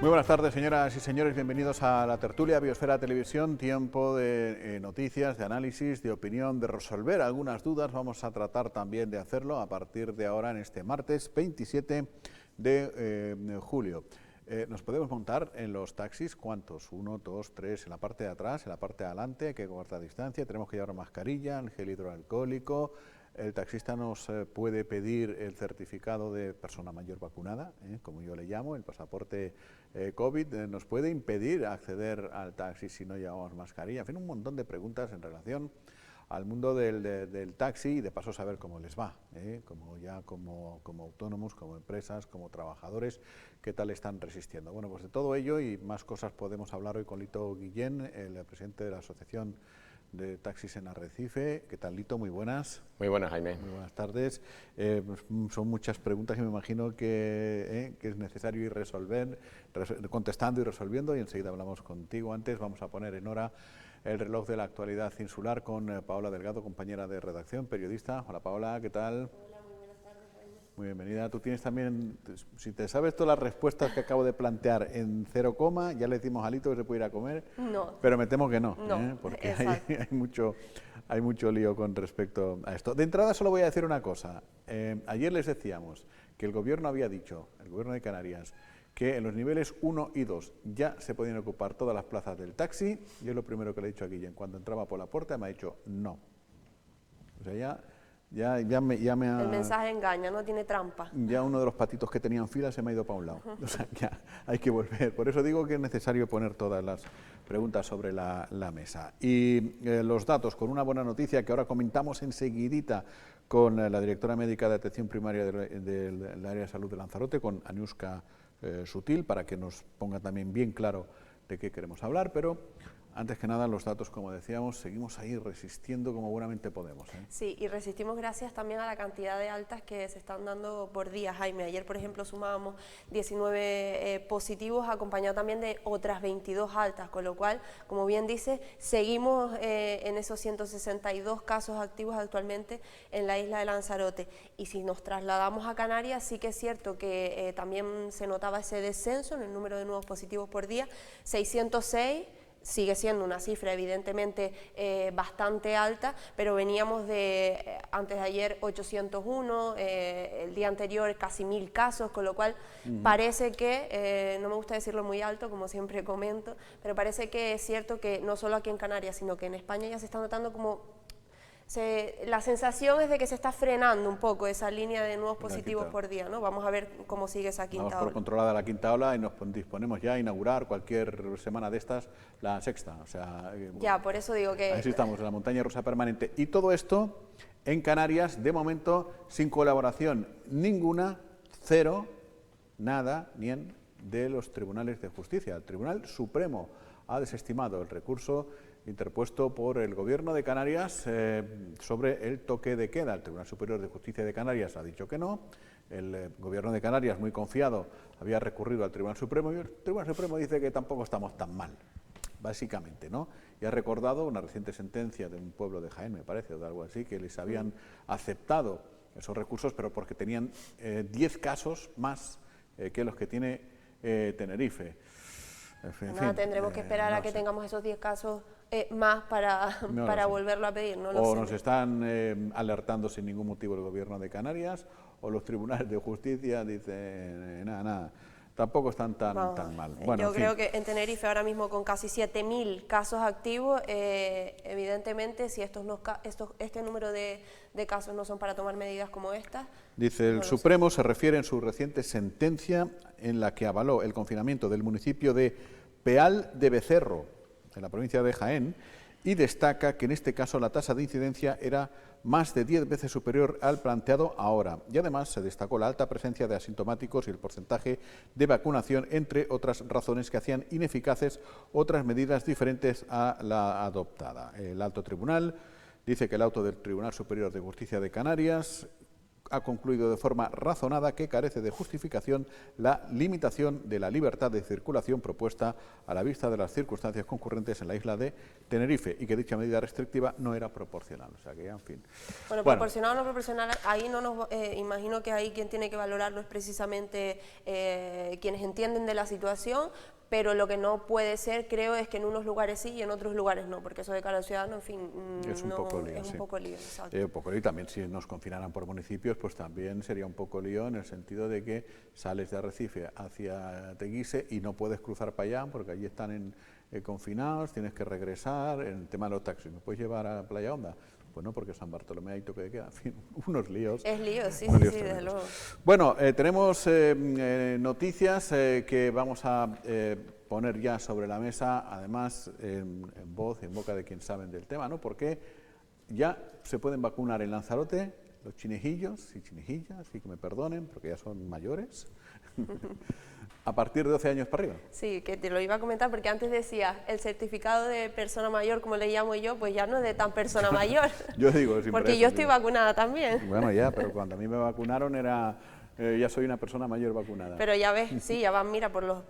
Muy buenas tardes, señoras y señores, bienvenidos a la tertulia Biosfera Televisión, tiempo de noticias, de análisis, de opinión, de resolver algunas dudas. Vamos a tratar también de hacerlo a partir de ahora en este martes 27 de julio. ¿Nos podemos montar en los taxis? ¿Cuántos? 1, 2, 3, en la parte de atrás, en la parte de adelante, hay que guardar distancia, tenemos que llevar mascarilla, el gel hidroalcohólico. El taxista nos puede pedir el certificado de persona mayor vacunada, como yo le llamo, el pasaporte COVID, nos puede impedir acceder al taxi si no llevamos mascarilla. En fin, un montón de preguntas en relación al mundo del taxi y de paso saber cómo les va, como autónomos, como empresas, como trabajadores, qué tal están resistiendo. Bueno, pues de todo ello y más cosas podemos hablar hoy con Lito Guillén, el presidente de la Asociación de Taxis en Arrecife. ¿Qué tal, Lito? Muy buenas. Muy buenas, Jaime. Muy buenas tardes. Son muchas preguntas y me imagino que es necesario ir contestando y resolviendo, y enseguida hablamos contigo. Antes vamos a poner en hora el reloj de la actualidad insular con Paola Delgado, compañera de redacción, periodista. Hola, Paola, ¿qué tal? Hola, muy buenas tardes, Jaime. Muy bienvenida. Tú tienes también, si te sabes todas las respuestas que acabo de plantear en 0, ya le decimos a Lito que se puede ir a comer. No. Pero me temo que no, porque hay mucho lío con respecto a esto. De entrada solo voy a decir una cosa. Ayer les decíamos que el Gobierno había dicho, el Gobierno de Canarias, que en los niveles 1 y 2 ya se podían ocupar todas las plazas del taxi. Yo es lo primero que le he dicho a Guillén. Cuando entraba por la puerta me ha dicho no. O sea, ya me ha... El mensaje engaña, no tiene trampa. Ya uno de los patitos que tenían fila se me ha ido para un lado. O sea, ya hay que volver. Por eso digo que es necesario poner todas las preguntas sobre la mesa. Y los datos, con una buena noticia que ahora comentamos enseguidita con la directora médica de atención primaria del área de salud de Lanzarote, con Aniuska Sutil, para que nos ponga también bien claro de qué queremos hablar, pero antes que nada los datos, como decíamos, seguimos ahí resistiendo como buenamente podemos. Sí, y resistimos gracias también a la cantidad de altas que se están dando por día, Jaime. Ayer, por ejemplo, sumábamos 19 positivos, acompañado también de otras 22 altas, con lo cual, como bien dice, seguimos en esos 162 casos activos actualmente en la isla de Lanzarote. Y si nos trasladamos a Canarias, sí que es cierto que también se notaba ese descenso en el número de nuevos positivos por día, 606. Sigue siendo una cifra evidentemente bastante alta, pero veníamos de, antes de ayer, 801, el día anterior casi 1000 casos, con lo cual parece que, no me gusta decirlo muy alto, como siempre comento, pero parece que es cierto que no solo aquí en Canarias, sino que en España ya se está notando como... la sensación es de que se está frenando un poco esa línea de nuevos positivos por día, ¿no? Vamos a ver cómo sigue esa quinta ola. Vamos por controlada la quinta ola y nos disponemos ya a inaugurar cualquier semana de estas la sexta. O sea, ya, por eso digo que... Así estamos, en la montaña rusa permanente. Y todo esto en Canarias, de momento, sin colaboración ninguna, cero, nada, ni en de los tribunales de justicia. El Tribunal Supremo ha desestimado el recurso interpuesto por el Gobierno de Canarias sobre el toque de queda. El Tribunal Superior de Justicia de Canarias ha dicho que no. El Gobierno de Canarias, muy confiado, había recurrido al Tribunal Supremo y el Tribunal Supremo dice que tampoco estamos tan mal, básicamente, ¿no? Y ha recordado una reciente sentencia de un pueblo de Jaén, me parece, o de algo así, que les habían aceptado esos recursos, pero porque tenían 10 casos más que los que tiene Tenerife. En fin, tendremos que esperar a que tengamos esos 10 casos más para volverlo a pedir, no lo sé. O nos están alertando sin ningún motivo el Gobierno de Canarias, o los tribunales de justicia dicen, nada, tampoco están tan mal. Bueno, yo creo que en Tenerife ahora mismo con casi 7000 casos activos, evidentemente si este número de casos no son para tomar medidas como estas... Dice, el Supremo se refiere en su reciente sentencia en la que avaló el confinamiento del municipio de Peal de Becerro, en la provincia de Jaén, y destaca que en este caso la tasa de incidencia era más de 10 veces superior al planteado ahora. Y además se destacó la alta presencia de asintomáticos y el porcentaje de vacunación, entre otras razones que hacían ineficaces otras medidas diferentes a la adoptada. El alto tribunal dice que el auto del Tribunal Superior de Justicia de Canarias ha concluido de forma razonada que carece de justificación la limitación de la libertad de circulación propuesta a la vista de las circunstancias concurrentes en la isla de Tenerife y que dicha medida restrictiva no era proporcional. O sea que, en fin. Bueno, proporcional o no proporcional, ahí no nos imagino que ahí quien tiene que valorarlo es precisamente quienes entienden de la situación, pero lo que no puede ser, creo, es que en unos lugares sí y en otros lugares no, porque eso de cara al ciudadano, en fin, es un poco lío. Es un poco lío, exacto. Un poco lío. Y también si nos confinaran por municipios, pues también sería un poco lío en el sentido de que sales de Arrecife hacia Teguise y no puedes cruzar para allá porque allí están confinados, tienes que regresar. En el tema de los taxis, ¿me puedes llevar a Playa Honda? Pues no, porque San Bartolomé hay toque de queda, en fin, unos líos. Es lío, sí, desde luego. Bueno, tenemos noticias que vamos a poner ya sobre la mesa, además en voz, en boca de quien saben del tema, ¿no? Porque ya se pueden vacunar en Lanzarote los chinejillos y chinejillas, y que me perdonen, porque ya son mayores, a partir de 12 años para arriba. Sí, que te lo iba a comentar porque antes decía, el certificado de persona mayor, como le llamo yo, pues ya no es de tan persona mayor. Yo digo siempre porque eso, yo estoy vacunada también. Bueno, ya, pero cuando a mí me vacunaron era... ya soy una persona mayor vacunada. Pero ya ves, sí, ya van, mira, por los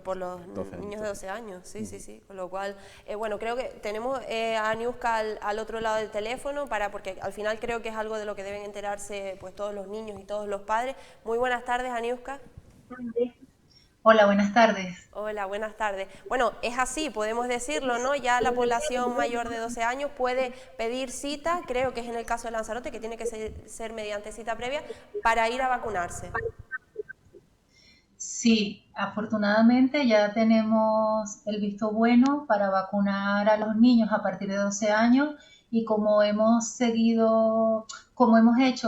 niños de 12 años, sí. Con lo cual, bueno, creo que tenemos a Aniuska al otro lado del teléfono, porque al final creo que es algo de lo que deben enterarse pues todos los niños y todos los padres. Muy buenas tardes, Aniuska. Hola, buenas tardes. Hola, buenas tardes. Bueno, es así, podemos decirlo, ¿no? Ya la población mayor de 12 años puede pedir cita, creo que es en el caso de Lanzarote, que tiene que ser mediante cita previa, para ir a vacunarse. Sí, afortunadamente ya tenemos el visto bueno para vacunar a los niños a partir de 12 años y como hemos hecho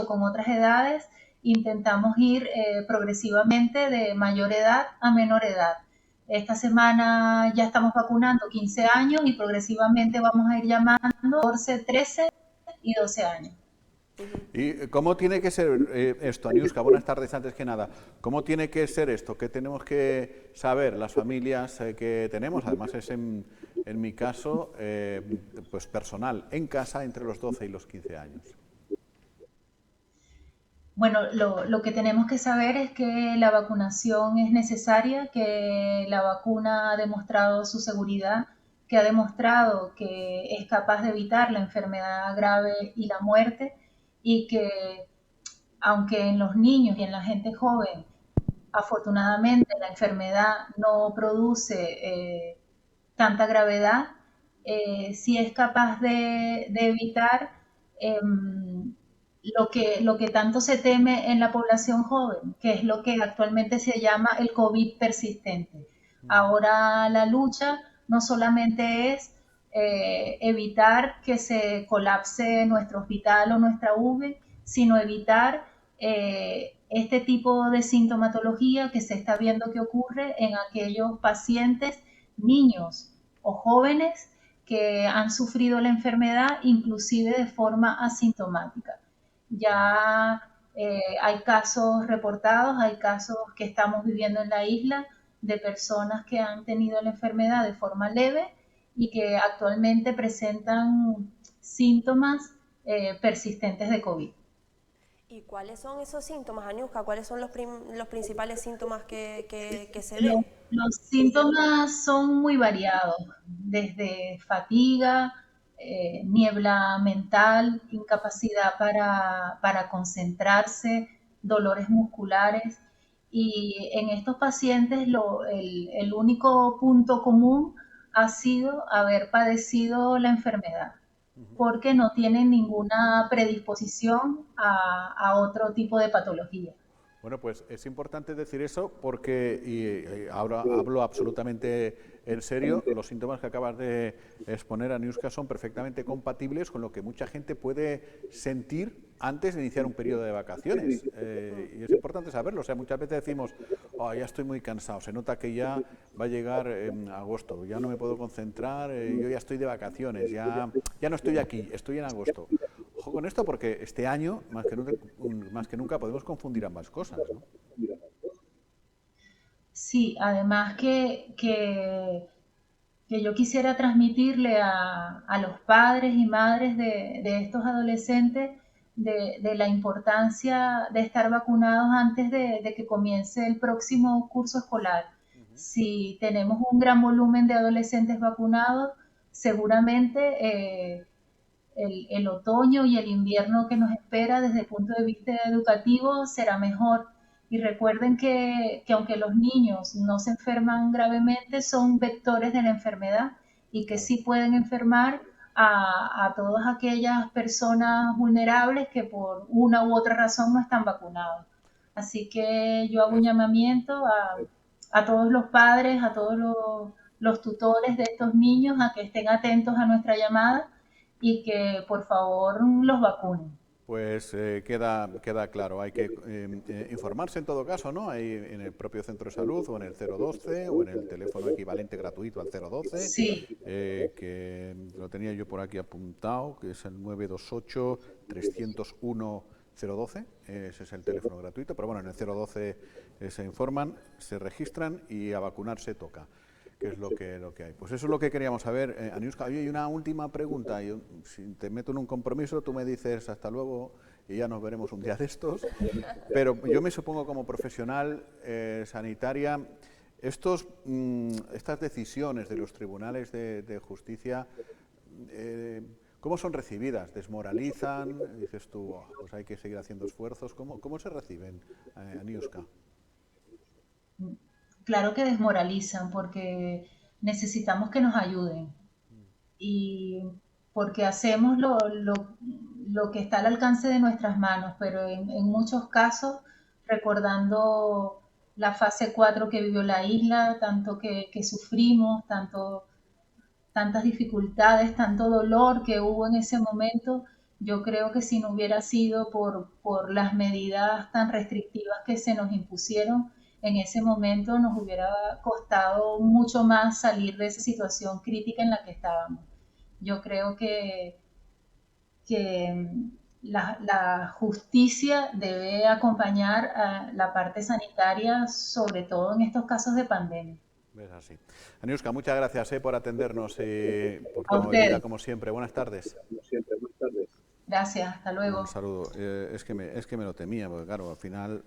con otras edades, intentamos ir progresivamente de mayor edad a menor edad. Esta semana ya estamos vacunando 15 años y progresivamente vamos a ir llamando 14, 13 y 12 años. ¿Y cómo tiene que ser esto, Aniuska? Buenas tardes, antes que nada. ¿Cómo tiene que ser esto? ¿Qué tenemos que saber las familias que tenemos? Además es en mi caso pues personal, en casa entre los 12 y los 15 años. Bueno, lo que tenemos que saber es que la vacunación es necesaria, que la vacuna ha demostrado su seguridad, que ha demostrado que es capaz de evitar la enfermedad grave y la muerte, y que aunque en los niños y en la gente joven, afortunadamente la enfermedad no produce tanta gravedad, sí es capaz de evitar lo que tanto se teme en la población joven, que es lo que actualmente se llama el COVID persistente. Ahora la lucha no solamente es evitar que se colapse nuestro hospital o nuestra UVE, sino evitar este tipo de sintomatología que se está viendo que ocurre en aquellos pacientes, niños o jóvenes que han sufrido la enfermedad inclusive de forma asintomática. Ya hay casos reportados, hay casos que estamos viviendo en la isla de personas que han tenido la enfermedad de forma leve y que actualmente presentan síntomas persistentes de COVID. ¿Y cuáles son esos síntomas, Aniuska? ¿Cuáles son los principales síntomas que se ven? Los síntomas son muy variados, desde fatiga, niebla mental, incapacidad para concentrarse, dolores musculares. Y en estos pacientes el único punto común ha sido haber padecido la enfermedad, porque no tienen ninguna predisposición a otro tipo de patología. Bueno, pues es importante decir eso porque, y ahora hablo absolutamente en serio, los síntomas que acabas de exponer, Aniuska, son perfectamente compatibles con lo que mucha gente puede sentir antes de iniciar un periodo de vacaciones. Y es importante saberlo. O sea, muchas veces decimos, oh, ya estoy muy cansado, se nota que ya va a llegar agosto, ya no me puedo concentrar, yo ya estoy de vacaciones, ya no estoy aquí, estoy en agosto. Ojo con esto porque este año, más que nunca, podemos confundir ambas cosas, ¿no? Sí, además que yo quisiera transmitirle a los padres y madres de estos adolescentes de la importancia de estar vacunados antes de que comience el próximo curso escolar. Si tenemos un gran volumen de adolescentes vacunados, seguramente el otoño y el invierno que nos espera desde el punto de vista educativo será mejor. Y recuerden que aunque los niños no se enferman gravemente, son vectores de la enfermedad y que sí pueden enfermar a todas aquellas personas vulnerables que por una u otra razón no están vacunados. Así que yo hago un llamamiento a todos los padres, a todos los tutores de estos niños a que estén atentos a nuestra llamada y que por favor los vacunen. Pues queda claro, hay que informarse en todo caso, ¿no? Hay en el propio centro de salud o en el 012 o en el teléfono equivalente gratuito al 012, Sí. que lo tenía yo por aquí apuntado, que es el 928-301-012, ese es el teléfono gratuito, pero bueno, en el 012 se informan, se registran y a vacunarse toca, que es lo que hay. Pues eso es lo que queríamos saber. Aniuska, hay una última pregunta. Yo, si te meto en un compromiso, tú me dices hasta luego y ya nos veremos un día de estos. Pero yo me supongo como profesional sanitaria, estas decisiones de los tribunales de justicia, ¿cómo son recibidas? ¿Desmoralizan? Dices tú, oh, pues hay que seguir haciendo esfuerzos. ¿Cómo se reciben, Aniuska? Claro que desmoralizan porque necesitamos que nos ayuden y porque hacemos lo que está al alcance de nuestras manos, pero en muchos casos, recordando la fase 4 que vivió la isla, tanto que sufrimos, tantas dificultades, tanto dolor que hubo en ese momento, yo creo que si no hubiera sido por las medidas tan restrictivas que se nos impusieron, en ese momento nos hubiera costado mucho más salir de esa situación crítica en la que estábamos. Yo creo que la justicia debe acompañar a la parte sanitaria, sobre todo en estos casos de pandemia. Es así. Aniuska, muchas gracias por atendernos y por tu A amabilidad, ustedes. como siempre. Buenas tardes. Gracias, hasta luego. Un saludo. Es que me lo temía, porque claro, al final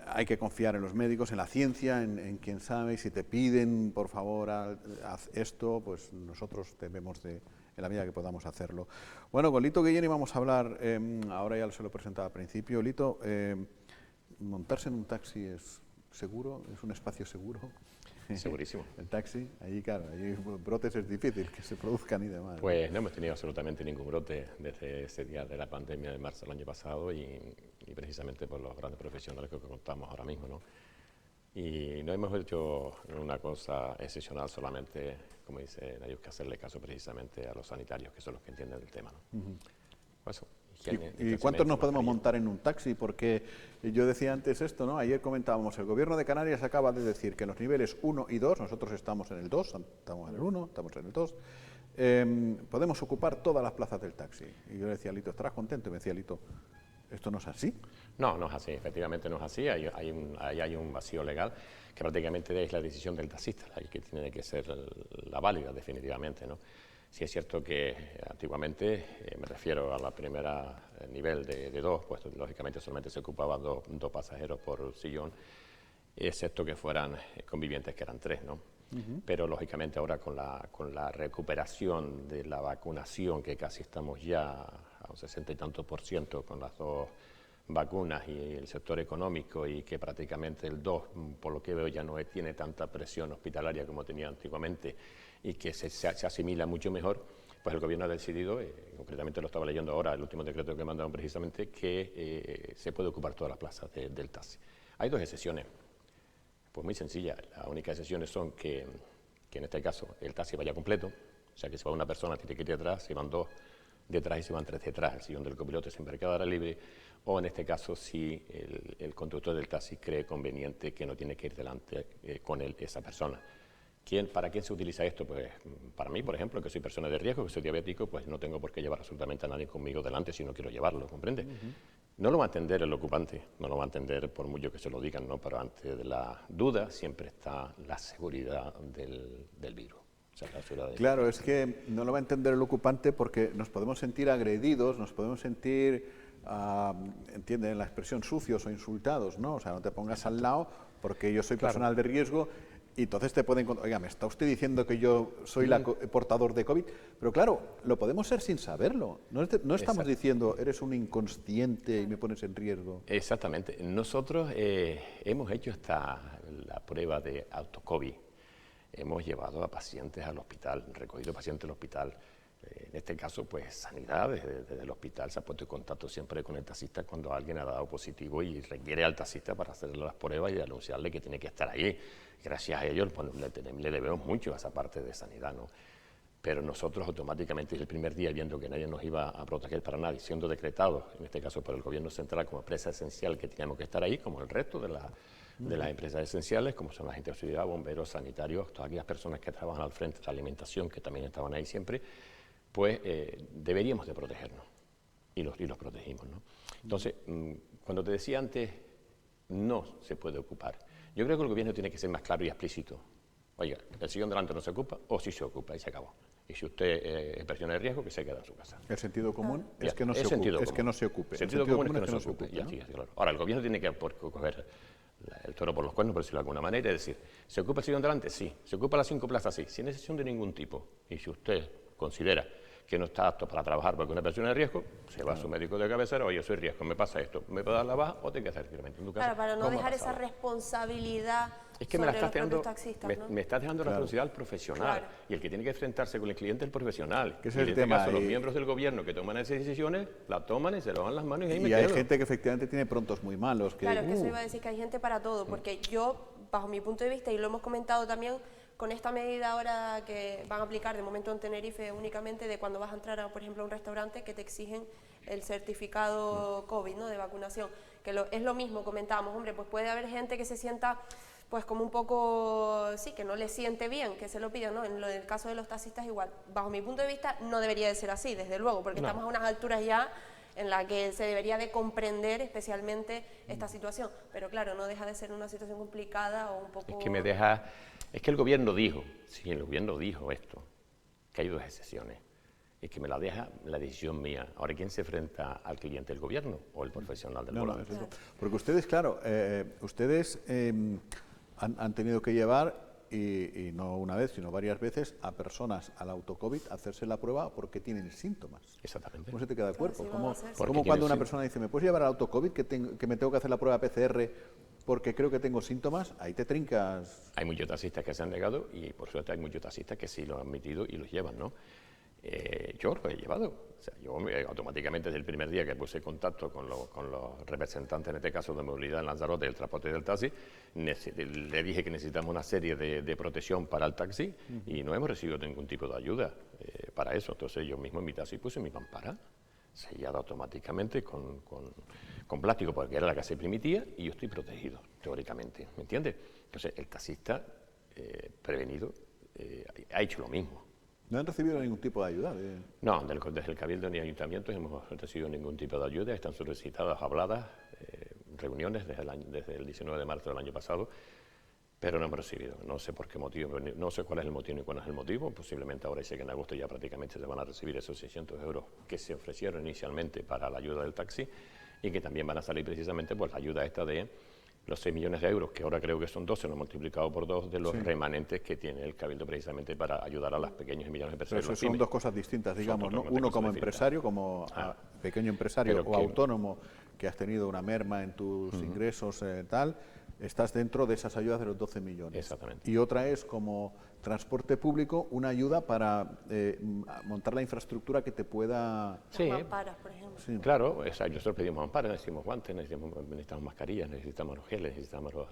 hay que confiar en los médicos, en la ciencia, en quien sabe. Y si te piden, por favor, haz esto, pues nosotros debemos en la medida que podamos hacerlo. Bueno, con Lito Guillén vamos a hablar, ahora ya se lo he presentado al principio. Lito, montarse en un taxi es seguro, es un espacio seguro. Segurísimo. El taxi, allí claro, allí brotes es difícil que se produzcan y demás. Pues no hemos tenido absolutamente ningún brote desde ese día de la pandemia de marzo del año pasado y precisamente por los grandes profesionales que contamos ahora mismo, ¿no? Y no hemos hecho una cosa excepcional solamente, como dice Nayus, que hacerle caso precisamente a los sanitarios, que son los que entienden el tema, ¿no? Pues eso. ¿Y cuántos nos podemos montar en un taxi? Porque yo decía antes esto, ¿no? Ayer comentábamos, el Gobierno de Canarias acaba de decir que en los niveles 1 y 2, nosotros estamos en el 2, estamos en el 1, estamos en el 2, podemos ocupar todas las plazas del taxi. Y yo le decía a Lito, ¿estarás contento? Y me decía Lito, ¿esto no es así? No, no es así, efectivamente no es así. Hay un vacío legal que prácticamente es la decisión del taxista, la que tiene que ser la válida definitivamente, ¿no? Sí es cierto que antiguamente, me refiero a la primera nivel de 2, pues lógicamente solamente se ocupaban dos pasajeros por sillón, excepto que fueran convivientes que eran 3, ¿no? Pero lógicamente ahora con la recuperación de la vacunación, que casi estamos ya a un 60 y tanto % con las 2 vacunas y el sector económico y que prácticamente el 2, por lo que veo, ya no tiene tanta presión hospitalaria como tenía antiguamente y que se asimila mucho mejor, pues el Gobierno ha decidido, concretamente lo estaba leyendo ahora, el último decreto que mandaron precisamente, que se puede ocupar todas las plazas del taxi. Hay 2 excepciones, pues muy sencillas. Las únicas excepciones son que en este caso el taxi vaya completo, o sea que si va una persona tiene que ir detrás, si van 2 detrás y si van 3 detrás, el sillón del copiloto siempre quedará libre, o en este caso si el conductor del taxi cree conveniente que no tiene que ir delante con él esa persona. ¿Para quién se utiliza esto? Pues para mí, por ejemplo, que soy persona de riesgo, que soy diabético, pues no tengo por qué llevar absolutamente a nadie conmigo delante si no quiero llevarlo, ¿comprende? No lo va a entender el ocupante, no lo va a entender por mucho que se lo digan, ¿no? Pero ante la duda siempre está la seguridad del virus. Esa es la ciudad de... Claro, es que no lo va a entender el ocupante porque nos podemos sentir agredidos, nos podemos sentir, entienden la expresión, sucios o insultados, ¿no? O sea, no te pongas al lado porque yo soy personal de riesgo y entonces te pueden... Oiga, ¿me está usted diciendo que yo soy portador de COVID? Pero claro, lo podemos ser sin saberlo. No estamos diciendo, eres un inconsciente y me pones en riesgo. Exactamente. Nosotros hemos hecho la prueba de autocovid. Hemos llevado a pacientes al hospital, recogido pacientes al hospital. En este caso, pues Sanidad, desde el hospital se ha puesto en contacto siempre con el taxista cuando alguien ha dado positivo y requiere al taxista para hacerle las pruebas y anunciarle que tiene que estar allí. Gracias a ellos pues, le debemos mucho a esa parte de Sanidad, ¿no? Pero nosotros automáticamente desde el primer día, viendo que nadie nos iba a proteger para nada, y siendo decretados, en este caso por el gobierno central, como empresa esencial que teníamos que estar ahí, como el resto de las empresas esenciales, como son la gente de seguridad, bomberos, sanitarios, todas aquellas personas que trabajan al frente de la alimentación, que también estaban ahí siempre, pues deberíamos de protegernos y los protegimos, ¿no? Entonces, cuando te decía antes, no se puede ocupar. Yo creo que el gobierno tiene que ser más claro y explícito. Oiga, el sillón delante no se ocupa o sí se ocupa y se acabó. Y si usted es persona de riesgo, que se quede en su casa. El sentido común Ya, es que no se ocupe. Es que no se ocupe. El sentido común es que no se ocupe. Ya, sí, claro. Ahora, el gobierno tiene que coger el toro por los cuernos, por decirlo de alguna manera, y decir, ¿se ocupa el sillón delante? Sí. ¿Se ocupa las 5 plazas? Sí. Sin excepción de ningún tipo. Y si usted considera que no está apto para trabajar porque es una persona de riesgo, se va a su médico de cabecera, oye, soy riesgo, me pasa esto, me puedo dar la baja o tengo que hacer experimento en tu casa. Claro, para no dejar esa responsabilidad es que sobre me los propios taxistas, ¿no? me estás dejando la responsabilidad al profesional. Claro. Y el que tiene que enfrentarse con el cliente es el profesional. Que es y el en este tema, caso, los miembros del gobierno que toman esas decisiones, la toman y se lavan las manos y ahí me Y hay quedo. gente que efectivamente tiene prontos muy malos. Que, Claro, que eso iba a decir que hay gente para todo, porque yo, bajo mi punto de vista, y lo hemos comentado también, con esta medida ahora que van a aplicar de momento en Tenerife únicamente de cuando vas a entrar, por ejemplo, a un restaurante que te exigen el certificado COVID, ¿no?, de vacunación, que es lo mismo, comentábamos, hombre, pues puede haber gente que se sienta pues como un poco, sí, que no le siente bien, que se lo pidan, ¿no? En el caso de los taxistas igual. Bajo mi punto de vista no debería de ser así, desde luego, porque estamos a unas alturas ya en la que se debería de comprender especialmente esta situación. Pero claro, no deja de ser una situación complicada o un poco... Es que el gobierno dijo, sí, el gobierno dijo esto, que hay 2 excepciones, y que me la deja la decisión mía. Ahora, ¿quién se enfrenta al cliente, el gobierno o el profesional del volante? No, porque ustedes, claro, han tenido que llevar, y no una vez, sino varias veces, a personas al autocovid a hacerse la prueba porque tienen síntomas. Exactamente. ¿Cómo se te queda el cuerpo? sí, ¿Cómo cuando una persona dice, ¿me puedes llevar al autocovid que me tengo que hacer la prueba PCR porque creo que tengo síntomas? Ahí te trincas. Hay muchos taxistas que se han negado y por suerte hay muchos taxistas que sí lo han admitido y los llevan, ¿no? Yo lo he llevado. O sea, yo automáticamente desde el primer día que puse contacto con los representantes, en este caso de movilidad en Lanzarote y el transporte del taxi, le dije que necesitamos una serie de protección para el taxi y no hemos recibido ningún tipo de ayuda para eso. Entonces yo mismo en mi taxi puse mi mampara, sellada automáticamente con plástico porque era la que se permitía y yo estoy protegido, teóricamente, ¿me entiendes? Entonces el taxista prevenido ha hecho lo mismo. ¿No han recibido ningún tipo de ayuda? No, desde el Cabildo ni ayuntamientos hemos recibido ningún tipo de ayuda. Están solicitadas, habladas, reuniones desde el 19 de marzo del año pasado, pero no hemos recibido. No sé por qué motivo, no sé cuál es el motivo ni cuál es el motivo. Posiblemente ahora sé que en agosto ya prácticamente se van a recibir esos 600 euros que se ofrecieron inicialmente para la ayuda del taxi y que también van a salir precisamente por la ayuda esta de los 6 millones de euros, que ahora creo que son 12, lo hemos multiplicado por 2 de los remanentes que tiene el Cabildo precisamente para ayudar a las pequeñas y medianas empresas. Pero eso son 2 cosas distintas, digamos, ¿no? Uno como empresario, como pequeño empresario o autónomo que has tenido una merma en tus ingresos, tal, estás dentro de esas ayudas de los 12 millones. Exactamente. Y otra es como transporte público, una ayuda para montar la infraestructura que te pueda... Las mamparas, por ejemplo. Sí. Claro, nosotros pedimos mamparas, necesitamos guantes, necesitamos mascarillas, necesitamos los geles, necesitamos los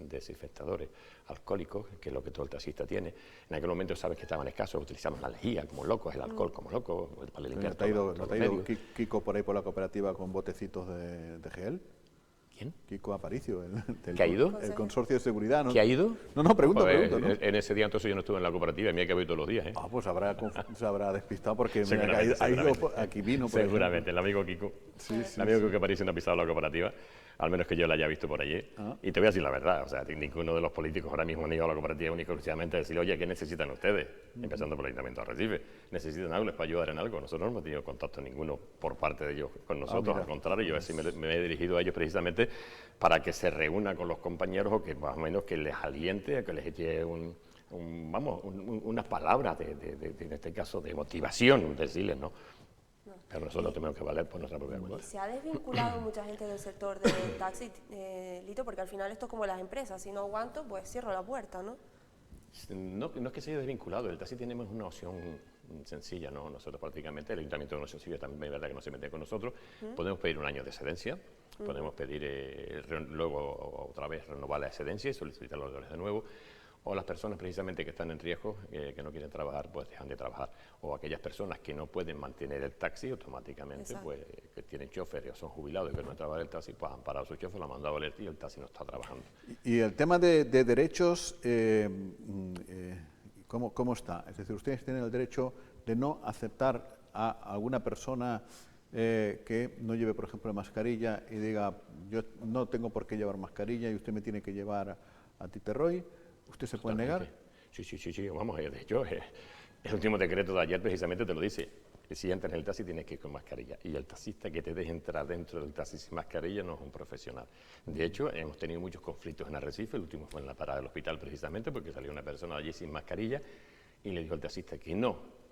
desinfectadores alcohólicos, que es lo que todo el taxista tiene. En aquel momento sabes que estaban escasos, utilizamos la lejía como locos, el alcohol como locos, para limpiar ¿No te ha ido Kiko por ahí por la cooperativa con botecitos de gel? ¿Quién? Kiko Aparicio, ¿Qué ha ido? El consorcio de seguridad, ¿no? ¿Qué ha ido? No, pregunto, ¿no? En ese día entonces yo no estuve en la cooperativa, y me he quedado todos los días, ¿eh? Pues se habrá despistado porque Seguramente. aquí vino. Por seguramente, el amigo Kiko. El amigo Kiko que aparece no ha pisado la cooperativa. al menos que yo la haya visto por allí. Y te voy a decir la verdad, o sea, ninguno de los políticos ahora mismo han ido a la cooperativa única exclusivamente a decir, oye, ¿qué necesitan ustedes? Empezando por el Ayuntamiento de Arrecife. ¿Necesitan algo? ¿Les puedo ayudar en algo? Nosotros no hemos tenido contacto ninguno por parte de ellos con nosotros, al contrario, yo así me he dirigido a ellos precisamente para que se reúna con los compañeros o que más o menos que les aliente, a que les eche unas palabras, en este caso, de motivación, decirles, ¿no? Pero nosotros tenemos que valer por nuestra propia cuenta. Se ha desvinculado mucha gente del sector del taxi, Lito, porque al final esto es como las empresas, si no aguanto, pues cierro la puerta, ¿no? No es que se haya desvinculado, el taxi tenemos una opción sencilla, ¿no? Nosotros prácticamente, el Ayuntamiento de Nuestra Ciudad también es verdad que no se mete con nosotros, podemos pedir un año de excedencia, podemos pedir luego otra vez renovar la excedencia y solicitar los dólares de nuevo, o las personas precisamente que están en riesgo, que no quieren trabajar, pues dejan de trabajar, o aquellas personas que no pueden mantener el taxi automáticamente, Exacto. pues que tienen chofer o son jubilados y que no trabajar el taxi, pues han parado su chofer, lo han mandado a alerta y el taxi no está trabajando. Y el tema de derechos, ¿cómo está? Es decir, ustedes tienen el derecho de no aceptar a alguna persona que no lleve, por ejemplo, mascarilla y diga, yo no tengo por qué llevar mascarilla y usted me tiene que llevar a Titerroy. ¿Usted se puede negar? Sí, vamos, de hecho, el último decreto de ayer precisamente te lo dice, que si entras en el taxi tienes que ir con mascarilla, y el taxista que te deje entrar dentro del taxi sin mascarilla no es un profesional. De hecho, hemos tenido muchos conflictos en Arrecife, el último fue en la parada del hospital precisamente, porque salió una persona allí sin mascarilla, y le dijo al taxista que no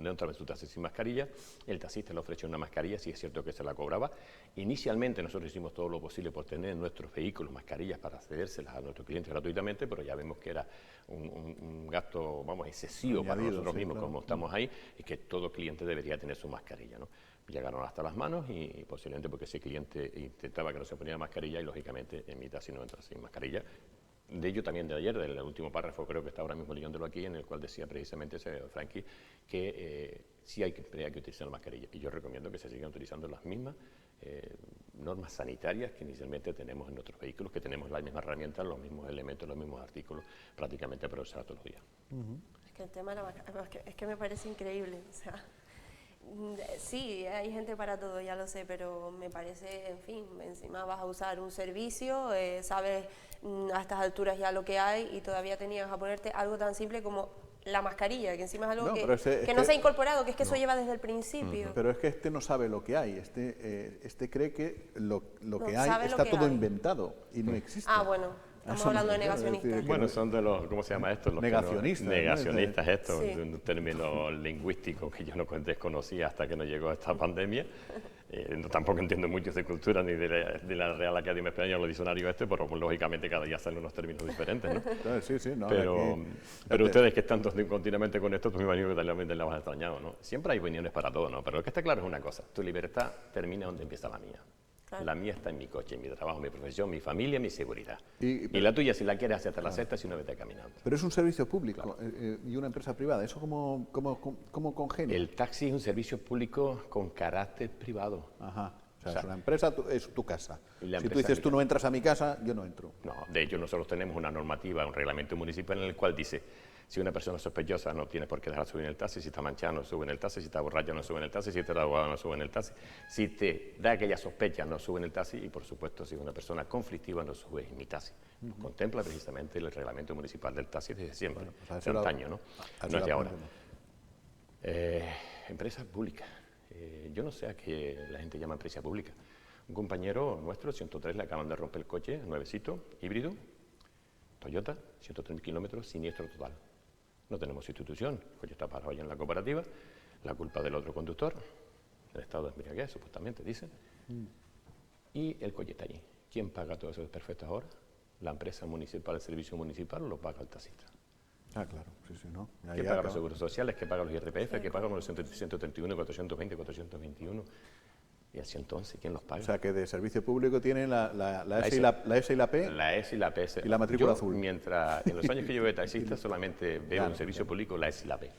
entraba en su taxi sin mascarilla, el taxista le ofreció una mascarilla, sí es cierto que se la cobraba. Inicialmente nosotros hicimos todo lo posible por tener en nuestros vehículos mascarillas para cedérselas a nuestros clientes gratuitamente, pero ya vemos que era un gasto, excesivo para nosotros mismos, como estamos ahí, y que todo cliente debería tener su mascarilla, ¿no? Llegaron hasta las manos y posiblemente porque ese cliente intentaba que no se ponía mascarilla y lógicamente en mi taxi no entra sin mascarilla. De ello también de ayer, del último párrafo, creo que está ahora mismo leyéndolo aquí, en el cual decía precisamente ese Frankie que sí hay que utilizar la mascarilla. Y yo recomiendo que se sigan utilizando las mismas normas sanitarias que inicialmente tenemos en nuestros vehículos, que tenemos las mismas herramientas, los mismos elementos, los mismos artículos, prácticamente para usar todos los días. Es que el tema de la mascarilla, es que me parece increíble, o sea, sí, hay gente para todo, ya lo sé, pero me parece, en fin, encima vas a usar un servicio, sabes a estas alturas ya lo que hay y todavía tenías a ponerte algo tan simple como la mascarilla, que encima es algo que no se ha incorporado, que es que eso lleva desde el principio. Pero es que este no sabe lo que hay, este cree que lo que hay sabe está lo que todo hay. inventado y no existe. Ah, bueno, estamos hablando de negacionistas. Bueno, son de los, ¿cómo se llama esto? Los Negacionistas, ¿no? Negacionistas, esto, Sí. un término lingüístico que yo no desconocía hasta que nos llegó esta pandemia. Tampoco entiendo mucho de cultura ni de la Real Academia Española, los diccionarios pero lógicamente cada día salen unos términos diferentes, ¿no? Sí, no, pero ustedes que están continuamente con esto, pues me imagino que también la vas extrañado, ¿no? Siempre hay opiniones para todo, ¿no? Pero lo que está claro es una cosa, tu libertad termina donde empieza la mía. Claro. La mía está en mi coche, en mi trabajo, mi profesión, mi familia, mi seguridad. Y la tuya, si la quieres hacer hasta la sexta, si no, vete caminando. Pero es un servicio público y una empresa privada. ¿Eso cómo congenia? El taxi es un servicio público con carácter privado. Ajá. O sea, es una empresa, es tu casa. Si tú dices, tú no entras a mi casa, yo no entro. No, de hecho nosotros tenemos una normativa, un reglamento municipal en el cual dice, si una persona sospechosa no tiene por qué dejar subir en el taxi, si está manchado no sube en el taxi, si está borracho no sube en el taxi, si está drogado no sube en el taxi, si te da aquella sospecha no sube en el taxi y por supuesto si es una persona conflictiva no sube en mi taxi. Contempla precisamente el reglamento municipal del taxi desde siempre, de antaño, ¿no? No es de ahora. Empresa pública. Yo no sé a qué la gente llama empresa pública. Un compañero nuestro, 103, le acaban de romper el coche, nuevecito, híbrido, Toyota, 103 kilómetros, siniestro total. No tenemos institución, el coche está parado allá en la cooperativa, la culpa del otro conductor, el estado de embriaguez, supuestamente dicen, y el coche está allí. ¿Quién paga todos esos desperfectos ahora? La empresa municipal, el servicio municipal, o lo paga el taxista. Ah, claro, sí, ¿no? ¿Qué paga los seguros sociales? ¿Qué paga los IRPF? ¿Qué pagan los 131, 420, 421? Y el 111, ¿quién los paga? O sea, que de servicio público tienen la S y la P. La S y la P. Y la matrícula azul. Mientras, en los años que llevo de taxista, solamente veo en servicio público la S y la P.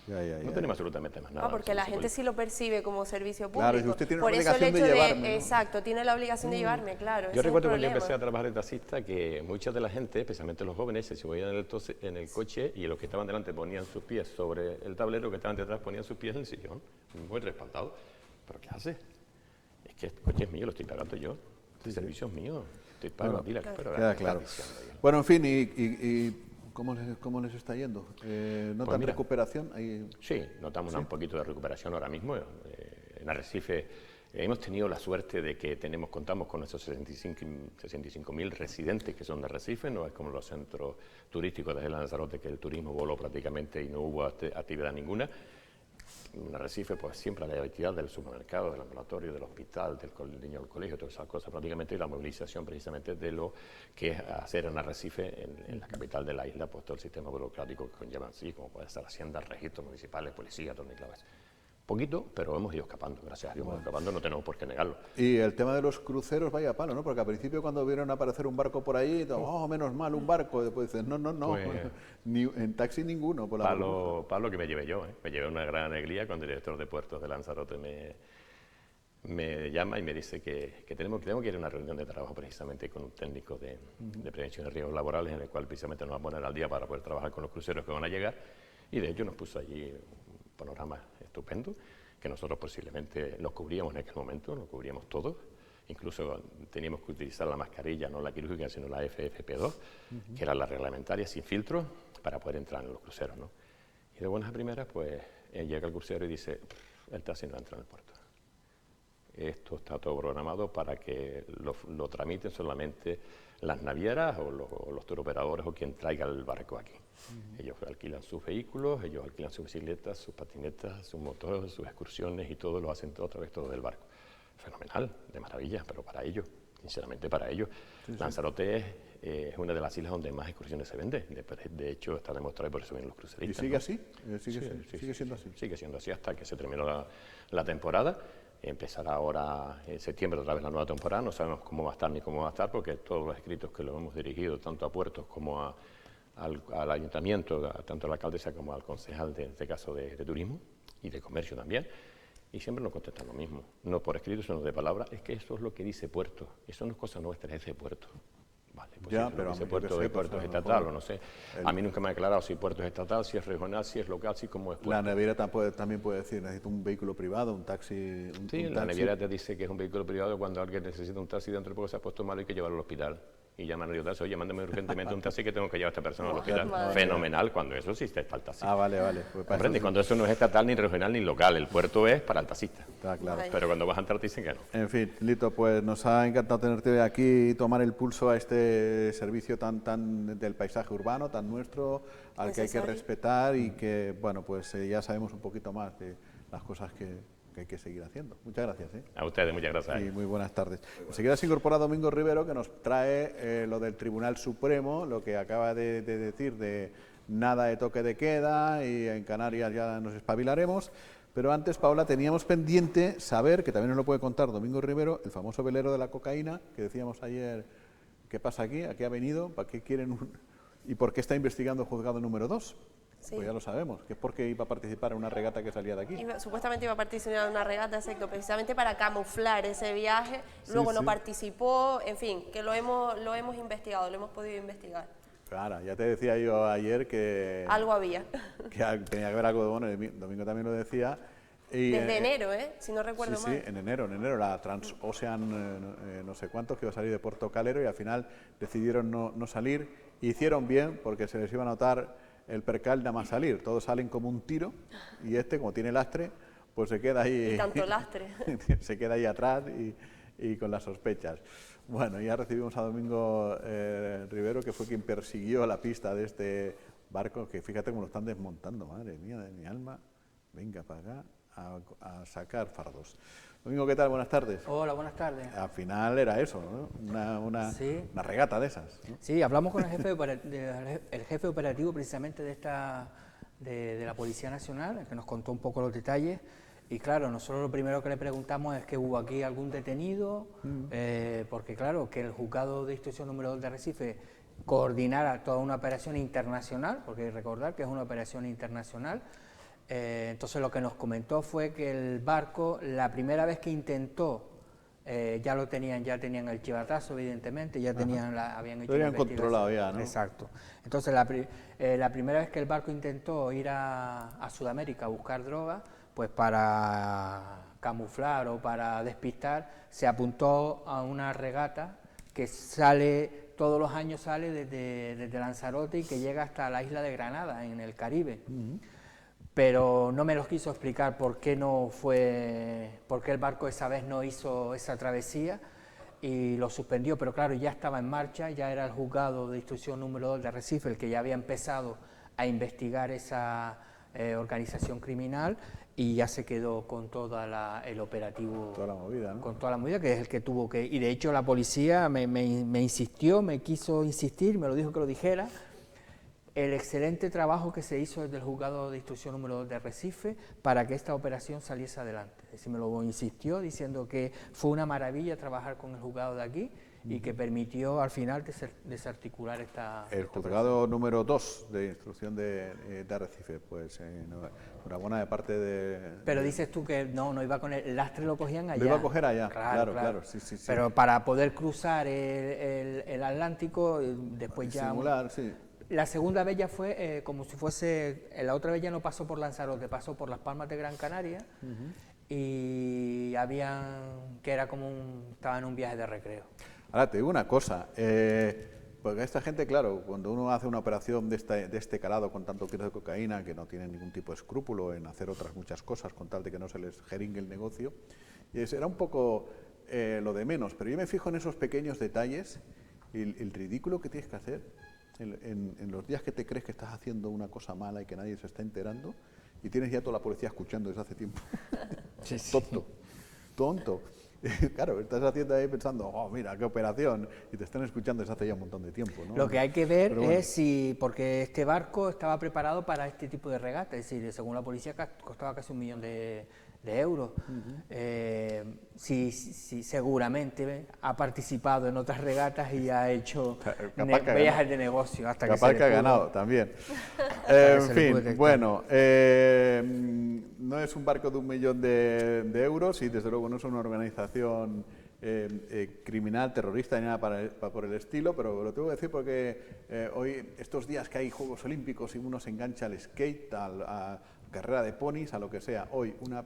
No tenemos absolutamente más nada. Porque la gente sí lo percibe como servicio público. Claro, y usted tiene por la eso obligación el hecho de llevarme, ¿no? Exacto, tiene la obligación de llevarme, claro. Yo recuerdo cuando yo empecé a trabajar de taxista que mucha de la gente, especialmente los jóvenes, se subían en el coche y los que estaban delante ponían sus pies sobre el tablero, los que estaban detrás ponían sus pies en el sillón, muy respaldado. ¿Pero qué hace? Es que el coche es mío, lo estoy pagando yo. Este servicio es mío. Te pago a ti la que espero. Queda claro. Bueno, en fin, ¿y cómo les está yendo? ¿Notan recuperación? Sí, notamos un poquito de recuperación ahora mismo. En Arrecife hemos tenido la suerte de que contamos con esos 65.000 residentes que son de Arrecife, no es como los centros turísticos de Lanzarote, que el turismo voló prácticamente y no hubo actividad ninguna. En Arrecife, pues siempre la actividad del supermercado, del ambulatorio, del hospital, del niño del colegio, todas esas cosas, prácticamente, y la movilización precisamente de lo que es hacer en Arrecife, en la capital de la isla, pues todo el sistema burocrático que conlleva así, como puede ser Hacienda, registros municipales, policía, todo y claves. Poquito, pero hemos ido escapando, gracias a Dios, hemos ido escapando, no tenemos por qué negarlo. Y el tema de los cruceros, vaya palo, ¿no? Porque al principio cuando vieron aparecer un barco por ahí, oh, menos mal, un barco, y después dicen, no, pues, en taxi ninguno. Por la palo que me llevé yo, me llevé una gran alegría cuando el director de puertos de Lanzarote me llama y me dice que tengo que ir a una reunión de trabajo precisamente con un técnico de prevención de riesgos laborales, en el cual precisamente nos va a poner al día para poder trabajar con los cruceros que van a llegar, y de hecho nos puso allí un panorama estupendo, que nosotros posiblemente los cubríamos en aquel momento, lo cubríamos todos, incluso teníamos que utilizar la mascarilla, no la quirúrgica, sino la FFP2, que era la reglamentaria, sin filtro, para poder entrar en los cruceros, ¿no? Y de buenas a primeras, pues, llega el crucero y dice, el taxi no entra en el puerto. Esto está todo programado para que lo tramiten solamente las navieras o los turoperadores o quien traiga el barco aquí. Ellos alquilan sus vehículos, ellos alquilan sus bicicletas, sus patinetas, sus motores, sus excursiones y todo lo hacen otra vez todo del barco. Fenomenal, de maravilla, pero para ellos, sinceramente para ellos. Lanzarote es una de las islas donde más excursiones se vende. De hecho, está demostrado y por eso vienen los cruceristas. ¿Y sigue así? ¿Sigue siendo así? Sigue siendo así hasta que se terminó la temporada. Empezará ahora en septiembre otra vez la nueva temporada, no sabemos cómo va a estar ni cómo va a estar, porque todos los escritos que lo hemos dirigido tanto a puertos como al ayuntamiento, tanto a la alcaldesa como al concejal, de este caso de turismo y de comercio también, y siempre nos contestan lo mismo, no por escrito sino de palabra, es que eso es lo que dice puerto, eso no es cosa nuestra, es de puerto. Vale, pues ya, si pero dice puerto de puerto es estatal o no sé. A mí nunca me ha aclarado si puerto es estatal, si es regional, si es local, si cómo es puerto. La naviera también puede decir, necesito un vehículo privado, un taxi. La naviera te dice que es un vehículo privado cuando alguien necesita un taxi dentro porque se ha puesto malo y hay que llevarlo al hospital. Y llaman a ayudarse, oye, mándame urgentemente un taxi que tengo que llevar a esta persona al hospital. Fenomenal, cuando eso sí está el taxi. Vale. Pues ¿Comprende? Cuando eso no es estatal, ni regional, ni local, el puerto es para el taxista. Está claro. Pero cuando vas a entrar te dicen que no. En fin, Lito, pues nos ha encantado tenerte aquí y tomar el pulso a este servicio tan del paisaje urbano, tan nuestro, al que hay que respetar y que, bueno, pues ya sabemos un poquito más de las cosas que hay que seguir haciendo. Muchas gracias. A ustedes, muchas gracias. Y muy buenas tardes. Enseguida se incorpora Domingo Rivero, que nos trae lo del Tribunal Supremo, lo que acaba de decir de nada de toque de queda, y en Canarias ya nos espabilaremos. Pero antes, Paula, teníamos pendiente saber, que también nos lo puede contar Domingo Rivero, el famoso velero de la cocaína, que decíamos ayer, ¿qué pasa aquí? ¿A qué ha venido? ¿Para qué quieren y por qué está investigando el juzgado número 2? Sí. Pues ya lo sabemos, que es porque iba a participar en una regata que salía de aquí. Supuestamente iba a participar en una regata, exacto, precisamente para camuflar ese viaje, luego no participó, en fin, que lo hemos investigado, lo hemos podido investigar. Claro, ya te decía yo ayer que... Algo había. Que tenía que haber algo de bueno, Domingo también lo decía. Y, desde enero, si no recuerdo mal. Sí, en enero, la Transocean no sé cuántos que iba a salir de Puerto Calero y al final decidieron no salir. Hicieron bien porque se les iba a notar el percal nada más salir, todos salen como un tiro y como tiene lastre, pues se queda ahí... Y tanto lastre. Se queda ahí atrás y con las sospechas. Bueno, ya recibimos a Domingo Rivero, que fue quien persiguió la pista de este barco, que fíjate cómo lo están desmontando, madre mía de mi alma, venga para acá a sacar fardos. Domingo, ¿qué tal? Buenas tardes. Hola, buenas tardes. Al final era eso, ¿no? Una regata de esas, ¿no? Sí, hablamos con el jefe operativo precisamente de la Policía Nacional, el que nos contó un poco los detalles. Y claro, nosotros lo primero que le preguntamos es que hubo aquí algún detenido, porque claro, que el juzgado de instrucción número 2 de Arrecife coordinara toda una operación internacional, porque hay que recordar que es una operación internacional. Entonces lo que nos comentó fue que el barco, la primera vez que intentó, ya tenían el chivatazo, evidentemente, ya habían hecho la investigación. Controlado ya, ¿no? Exacto. Entonces la primera vez que el barco intentó ir a Sudamérica a buscar droga, pues para camuflar o para despistar, se apuntó a una regata que sale, todos los años sale desde Lanzarote y que llega hasta la isla de Granada, en el Caribe. Pero no me lo quiso explicar por qué el barco esa vez no hizo esa travesía y lo suspendió, pero claro, ya estaba en marcha, ya era el juzgado de instrucción número 2 de Arrecife el que ya había empezado a investigar esa organización criminal y ya se quedó con todo el operativo, toda la movida, ¿no? con toda la movida, que es el que tuvo que... Y de hecho la policía me insistió, me quiso insistir, me lo dijo que lo dijera, el excelente trabajo que se hizo desde el juzgado de instrucción número 2 de Arrecife para que esta operación saliese adelante. Es decir, me lo insistió diciendo que fue una maravilla trabajar con el juzgado de aquí y que permitió al final desarticular esta... El juzgado número 2 de instrucción de Arrecife, pues enhorabuena de parte de... Pero dices tú que no iba con el lastre, lo cogían allá. Lo iba a coger allá, claro. sí. Pero para poder cruzar el Atlántico, después ya... Simular, sí. La segunda vez ya fue como si fuese... La otra vez ya no pasó por Lanzarote, pasó por Las Palmas de Gran Canaria y que era como estaba en un viaje de recreo. Ahora te digo una cosa, porque esta gente, claro, cuando uno hace una operación de este calado con tanto kilo de cocaína, que no tiene ningún tipo de escrúpulo en hacer otras muchas cosas con tal de que no se les jeringue el negocio, y será un poco lo de menos, pero yo me fijo en esos pequeños detalles, el ridículo que tienes que hacer en los días que te crees que estás haciendo una cosa mala y que nadie se está enterando, y tienes ya toda la policía escuchando desde hace tiempo. Sí. Tonto. Claro, estás haciendo ahí pensando, oh, mira, qué operación, y te están escuchando desde hace ya un montón de tiempo, ¿no? Lo que hay que ver es si, porque este barco estaba preparado para este tipo de regata, es decir, según la policía costaba casi 1 millón de euros. Sí, seguramente ha participado en otras regatas y ha hecho viajes de negocio hasta capaz que ha ganado también. En fin, bueno, no es un barco de 1 millón de euros y desde luego no es una organización criminal, terrorista ni nada por el estilo, pero lo tengo que decir porque hoy, estos días que hay Juegos Olímpicos y uno se engancha al skate, a carrera de ponis, a lo que sea, hoy una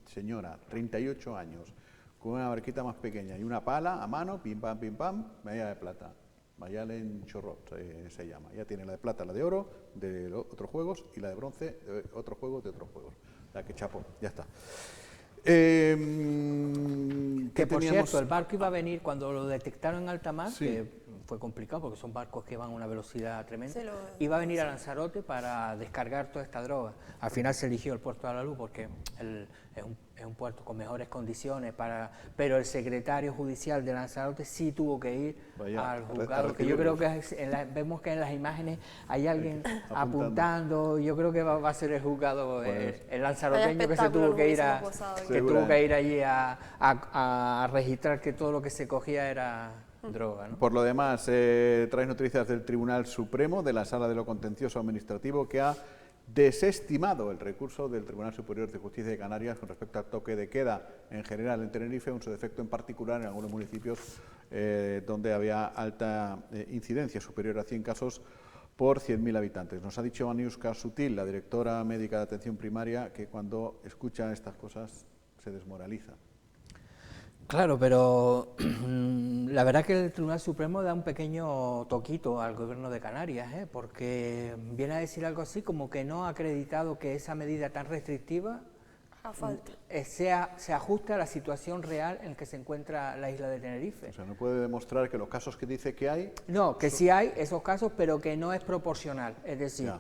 señora, 38 años, con una barquita más pequeña y una pala a mano, pim pam, medalla de plata. Mayalen Chorrot se llama. Ya tiene la de plata, la de oro de otros juegos y la de bronce de otros juegos. La que chapó, ya está. Que por cierto, el barco iba a venir cuando lo detectaron en alta mar, sí, que fue complicado porque son barcos que van a una velocidad tremenda, iba a venir a Lanzarote para descargar toda esta droga. Al final se eligió el puerto de la Luz porque es un puerto con mejores condiciones, pero el secretario judicial de Lanzarote sí tuvo que ir al juzgado, que yo creo que vemos que en las imágenes hay alguien apuntando, yo creo que va a ser el juzgado, el lanzaroteño que se tuvo que ir allí a registrar que todo lo que se cogía era droga, ¿no? Por lo demás, traes noticias del Tribunal Supremo, de la Sala de lo Contencioso Administrativo, que ha desestimado el recurso del Tribunal Superior de Justicia de Canarias con respecto al toque de queda en general en Tenerife, un su defecto en particular en algunos municipios donde había alta incidencia, superior a 100 casos por 100.000 habitantes. Nos ha dicho Maniuska Sutil, la directora médica de atención primaria, que cuando escucha estas cosas se desmoraliza. Claro, pero la verdad que el Tribunal Supremo da un pequeño toquito al Gobierno de Canarias, porque viene a decir algo así como que no ha acreditado que esa medida tan restrictiva se ajuste a la situación real en que se encuentra la isla de Tenerife. O sea, no puede demostrar que los casos que dice que hay... No, que sí hay esos casos, pero que no es proporcional. Es decir,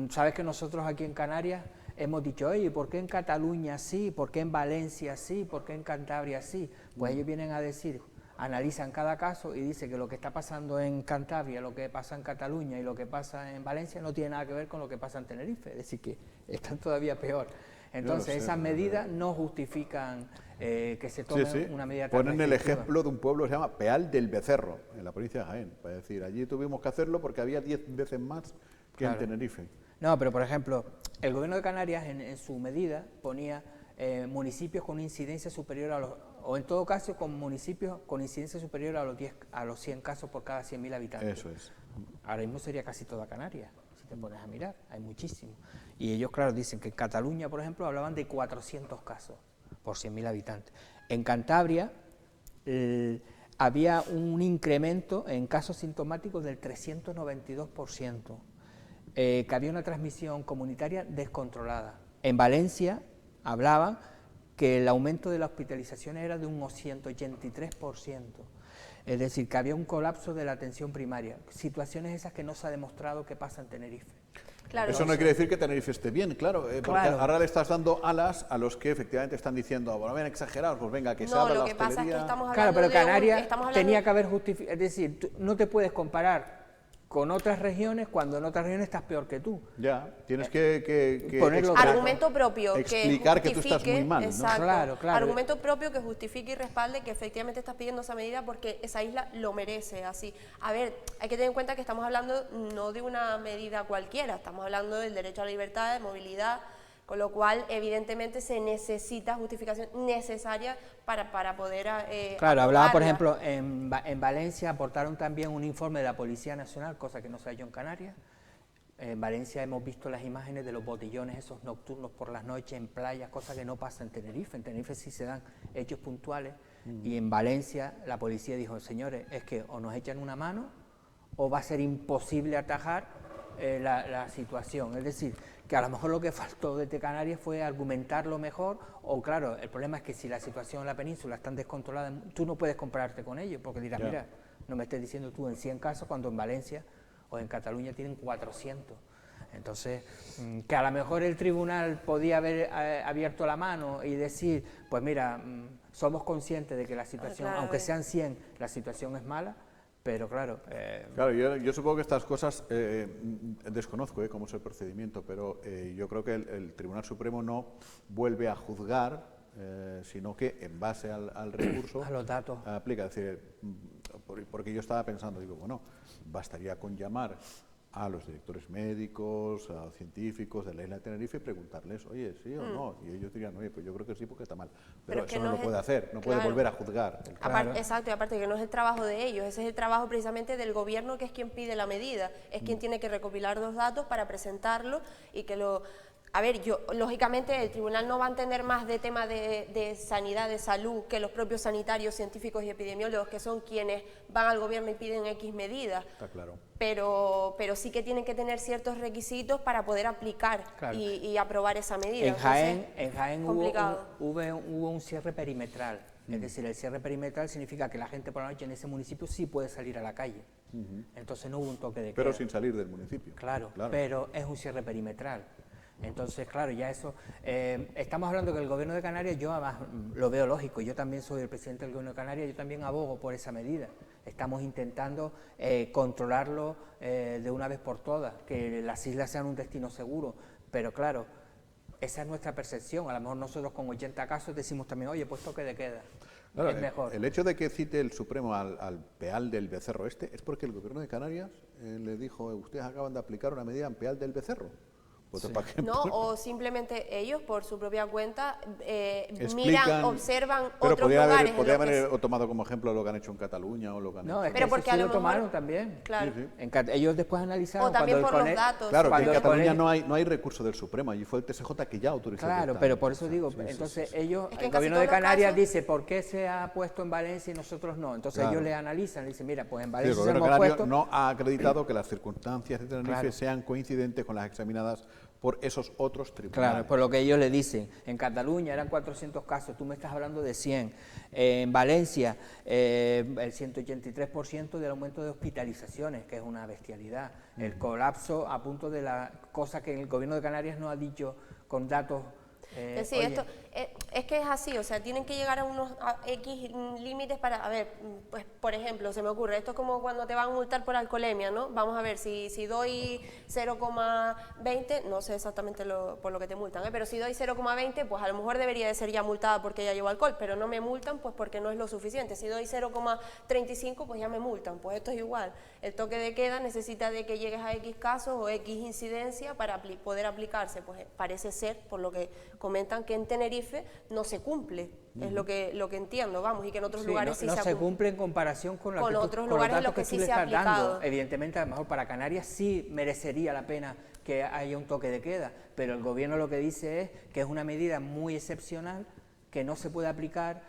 sabes que nosotros aquí en Canarias hemos dicho, oye, ¿por qué en Cataluña sí? ¿Por qué en Valencia sí? ¿Por qué en Cantabria sí? Pues ellos vienen a decir, analizan cada caso y dicen que lo que está pasando en Cantabria, lo que pasa en Cataluña y lo que pasa en Valencia no tiene nada que ver con lo que pasa en Tenerife, es decir, que están todavía peor. Entonces, esas medidas no justifican que se tome una medida tan Ponen el ejemplo de un pueblo que se llama Peal del Becerro, en la provincia de Jaén. Es decir, allí tuvimos que hacerlo porque había 10 veces más que en Tenerife. No, pero por ejemplo, el Gobierno de Canarias en su medida ponía municipios con incidencia superior o en todo caso con municipios con incidencia superior a los 100 casos por cada 100.000 habitantes. Eso es. Ahora mismo sería casi toda Canarias, si te pones a mirar, hay muchísimos. Y ellos, claro, dicen que en Cataluña, por ejemplo, hablaban de 400 casos por 100.000 habitantes. En Cantabria había un incremento en casos sintomáticos del 392%, que había una transmisión comunitaria descontrolada. En Valencia hablaban que el aumento de la hospitalización era de un 183%, es decir, que había un colapso de la atención primaria, situaciones esas que no se ha demostrado que pasa en Tenerife. Claro. Eso no quiere decir que Tenerife esté bien, claro, porque Claro. ahora le estás dando alas a los que efectivamente están diciendo, bueno, ven, exagerados, pues venga, que se abra la lo que pasa es que hostelería. estamos Claro, hablando pero de Canarias estamos hablando tenía que haber justificado, es decir, no te puedes comparar con otras regiones cuando en otras regiones estás peor que tú. Ya, tienes que Ponerlo explicar- argumento propio explicar que tú estás justifique, muy mal, ¿no? exacto, Claro, claro. argumento propio que justifique y respalde que efectivamente estás pidiendo esa medida porque esa isla lo merece así. A ver, hay que tener en cuenta que estamos hablando no de una medida cualquiera, estamos hablando del derecho a la libertad, de movilidad, con lo cual evidentemente se necesita justificación necesaria para poder Claro, hablaba, por aprobarla. ejemplo, en Valencia aportaron también un informe de la Policía Nacional, cosa que no se ha hecho en Canarias. En Valencia hemos visto las imágenes de los botellones esos nocturnos por las noches en playas, cosa que no pasa en Tenerife. En Tenerife sí se dan hechos puntuales y en Valencia la policía dijo, señores, es que o nos echan una mano o va a ser imposible atajar la situación. Es decir, que a lo mejor lo que faltó desde Canarias fue argumentarlo mejor, o claro, el problema es que si la situación en la península está tan descontrolada, tú no puedes compararte con ellos, porque dirás, mira, no me estés diciendo tú en 100 casos, cuando en Valencia o en Cataluña tienen 400. Entonces, que a lo mejor el tribunal podía haber abierto la mano y decir, pues mira, somos conscientes de que la situación, claro, aunque sean 100, la situación es mala, pero claro... Claro, yo supongo que estas cosas desconozco cómo es el procedimiento, pero yo creo que el Tribunal Supremo no vuelve a juzgar, sino que en base al recurso A los datos. aplica. Es decir, porque yo estaba pensando, digo, bueno, bastaría con llamar a los directores médicos, a científicos de la isla de Tenerife y preguntarles, oye, sí o no, y ellos dirían, oye, pues yo creo que sí porque está mal, pero es que eso no no lo es puede hacer, no puede claro. volver a juzgar. Exacto, y aparte que no es el trabajo de ellos, ese es el trabajo precisamente del gobierno, que es quien pide la medida, es quien tiene que recopilar los datos para presentarlo y que lo... A ver, lógicamente el tribunal no va a entender más de tema de sanidad, de salud, que los propios sanitarios, científicos y epidemiólogos, que son quienes van al gobierno y piden X medidas. Está claro. Pero sí que tienen que tener ciertos requisitos para poder aplicar Claro. y aprobar esa medida. En Jaén complicado. hubo un cierre perimetral, es decir, el cierre perimetral significa que la gente por la noche en ese municipio sí puede salir a la calle, entonces no hubo un toque de queda. Pero sin salir del municipio. Claro, pero es un cierre perimetral. Entonces, claro, ya eso... estamos hablando que el Gobierno de Canarias, yo además lo veo lógico, yo también soy el presidente del Gobierno de Canarias, yo también abogo por esa medida. Estamos intentando controlarlo de una vez por todas, que las islas sean un destino seguro, pero claro, esa es nuestra percepción. A lo mejor nosotros con 80 casos decimos también, oye, pues toque de queda, Claro, es mejor. el hecho de que cite el Supremo al Peal del Becerro Este es porque el Gobierno de Canarias le dijo, ustedes acaban de aplicar una medida en Peal del Becerro. Pues, ¿para qué? No, o simplemente ellos por su propia cuenta Explican, miran, observan pero otros podría lugares. podría en lo que haber tomado como ejemplo lo que han hecho en Cataluña o lo que han No, hecho. es que Pero eso porque sí a lo lo tomaron mejor- también. Claro. Sí, sí. Ellos después analizaron O también cuando por el los datos. Claro, que cuando en el Cataluña colegio- no hay recurso del Supremo, allí fue el TSJ que ya autorizó. Claro, directamente. pero por eso digo, Sí, sí, entonces sí. ellos, Es que en el casi Gobierno de todos los Canarias casos- dice, ¿por qué se ha puesto en Valencia y nosotros no? Entonces Claro. ellos le analizan, le dicen, mira, pues en Sí, el Valencia se Gobierno hemos canario puesto... no ha acreditado que las circunstancias de Tenerife Claro. sean coincidentes con las examinadas por esos otros tribunales. Claro, por lo que ellos le dicen. En Cataluña eran 400 casos, tú me estás hablando de 100. En Valencia, el 183% del aumento de hospitalizaciones, que es una bestialidad. El colapso a punto de la cosa que el Gobierno de Canarias no ha dicho con datos... Sí, oye, esto es que es así, o sea, tienen que llegar a unos X límites para, a ver, pues por ejemplo, se me ocurre, esto es como cuando te van a multar por alcoholemia, ¿no? Vamos a ver, si doy 0,20, no sé exactamente por lo que te multan, pero si doy 0,20, pues a lo mejor debería de ser ya multada porque ya llevo alcohol, pero no me multan pues porque no es lo suficiente. Si doy 0,35, pues ya me multan, pues esto es igual. El toque de queda necesita de que llegues a X casos o X incidencia para poder aplicarse, pues parece ser, por lo que comentan, que en Tenerife no se cumple, es lo que entiendo, vamos, y que en otros sí, lugares no sí se cumple en comparación con, con otros con lugares los en los datos que tú sí le se ha estás dando. aplicado. Evidentemente, a lo mejor para Canarias sí merecería la pena que haya un toque de queda, pero el Gobierno lo que dice es que es una medida muy excepcional que no se puede aplicar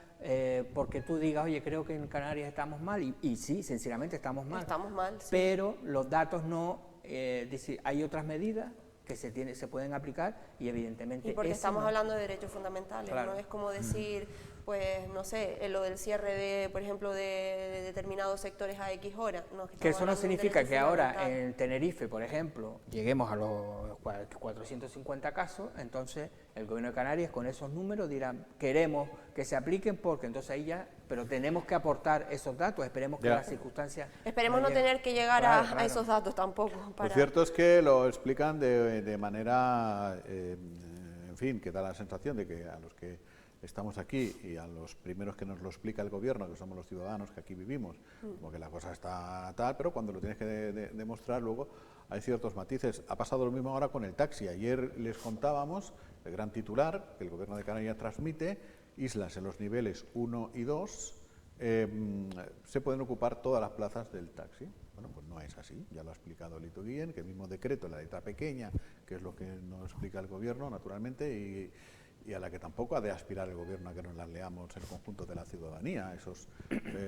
porque tú digas, oye, creo que en Canarias estamos mal, y sí, sinceramente estamos mal. Estamos mal, sí. Pero los datos no, hay otras medidas que se pueden aplicar y evidentemente... Y porque estamos hablando de derechos fundamentales, claro. no es como decir, pues, no sé, lo del cierre de, por ejemplo, de determinados sectores a X hora. No, que eso no significa que ahora en Tenerife, por ejemplo, lleguemos a los 450 casos, entonces el gobierno de Canarias con esos números dirá, queremos que se apliquen porque entonces ahí ya, pero tenemos que aportar esos datos, esperemos que las circunstancias... Esperemos no tener que llegar a esos datos tampoco. Lo cierto es que lo explican de manera, en fin, que da la sensación de que a los que estamos aquí y a los primeros que nos lo explica el gobierno, que somos los ciudadanos que aquí vivimos, como que la cosa está tal, pero cuando lo tienes que demostrar luego hay ciertos matices. Ha pasado lo mismo ahora con el taxi. Ayer les contábamos, el gran titular, que el gobierno de Canarias transmite, islas en los niveles 1 y 2, se pueden ocupar todas las plazas del taxi. Bueno, pues no es así, ya lo ha explicado Lito Guillén, que el mismo decreto, la letra pequeña, que es lo que nos explica el gobierno, naturalmente, y a la que tampoco ha de aspirar el gobierno a que nos las leamos el conjunto de la ciudadanía. Eso es,